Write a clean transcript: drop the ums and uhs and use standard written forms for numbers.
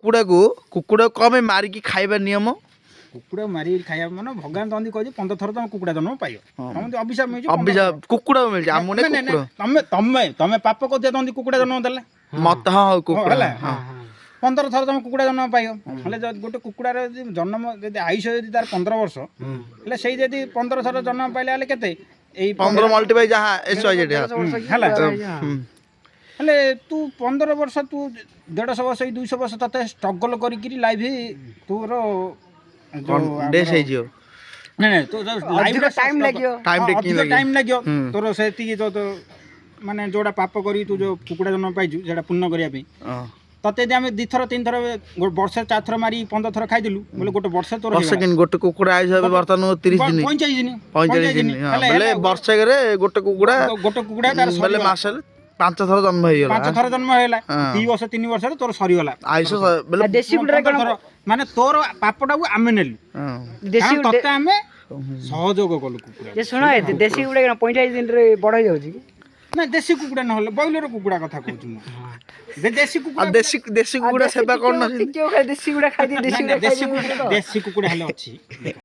କୁକୁଡ଼ା କଣ ପାଇଁ ମାରିକି ଖାଇବା ନିୟମ? କୁକୁଡ଼ା ମାରି ଖାଇବା ମାନେ ଭଗବାନ ତନ୍ତି କହିଛି 15 ଥର ତମେ କୁକୁଡ଼ା ଜନ୍ମ ପାଇବ। ତମେ ଅଭିଶାପ ମିଳୁଛି ଅଭିଶାପ କୁକୁଡ଼ା ମିଳିଛି ଆମକୁ ତମେ ପାପ କରୁଛ ତମେ କୁକୁଡ଼ା ଜନ୍ମ ଦେଲେ ମତେ ହଁ କୁକୁଡ଼ା ହେଲା 15 ଥର ତମେ କୁକୁଡ଼ା ଜନ୍ମ ପାଇବ। ହେଲେ ଗୋଟେ କୁକୁଡ଼ାର ଯଦି ଜନ୍ମ ଯଦି ଆୟୁଷ ଯଦି ତାର 15 ବର୍ଷ ହେଲେ ସେଇ ଯଦି 15 ଥର ଜନ୍ମ ପାଇଲେ ହେଲେ କେତେ ଏଇ 15 ମଲ୍ଟିପ୍ଲାଇ ଯାହା ହେଲା ହେଲେ ତୁ 15 ବର୍ଷ ତୁ 150 ବର୍ଷ 200 ବର୍ଷ ତତେ ଷ୍ଟ୍ରଗଲ୍ କରିକିରି ଲାଇଫ୍ ତୋର ଡେସ୍ ହେଇଯିବ। ନାଇଁ ତୋ ଲାଇଫ୍ ଟାଇମ୍ ଲାଗିବ ଟାଇମ୍ ଲାଗିବ ତୋର ସେତିକି ତ ମାନେ ଯୋଉଟା ପାପ କରି ତୁ ଯୋଉ କୁକୁଡ଼ା ଜନ୍ମ ପାଇଛୁ ସେଟା ପୂର୍ଣ୍ଣ କରିବା ପାଇଁ ତତେ ଯଦି ଆମେ 2 ଥର 3 ଥର ବର୍ଷେ 4 ଥର ମାରି 15 ଥର ଖାଇଦେଲୁ ବୋଲେ ଗୋଟେ ବର୍ଷ ତୋର ଗୋଟେ କୁକୁଡ଼ା ଆୟୁଷ ଏବେ ବର୍ତ୍ତମାନ 30 ଦିନ 45 ଦିନ ବୋଲେ ବର୍ଷକରେ ଗୋଟେ କୁକୁଡ଼ା ବୋଲେ ମାସ ହେଲେ 5 ଥର ଜନ୍ମ ହେଇଗଲା 5 ଥର ଜନ୍ମ ହେଇଗଲା 2 ବର୍ଷ 3 ବର୍ଷରେ ତୋର ସରିଗଲା ଆୟୁଷ ବୋଲେ ଦେଶୀ କୁକୁଡ଼ା ମାନେ ତୋର ପାପଟାକୁ ଆମେ ନେଲୁ ତତେ ଆମେ ସହଯୋଗ କଲୁ କୁକୁଡ଼ା ଶୁଣ ଦେଶୀ କୁକୁଡ଼ା 45 ଦିନରେ ବଡ଼ ହେଇଯାଉଛି କି? ନା ଦେଶୀ କୁକୁଡ଼ା ନହେଲେ ବ୍ରଏଲର କୁକୁଡ଼ା କଥା କହୁଛୁ ମୁଁ ଦେଶୀ କୁକୁଡ଼ା ଦେଶୀ କୁକୁଡ଼ା ସେବା କରୁନ ଦେଶୀ କୁକୁଡ଼ା ଖାଇଦିଏ ଦେଶୀ କୁକୁଡ଼ା ହେଲେ ଅଛି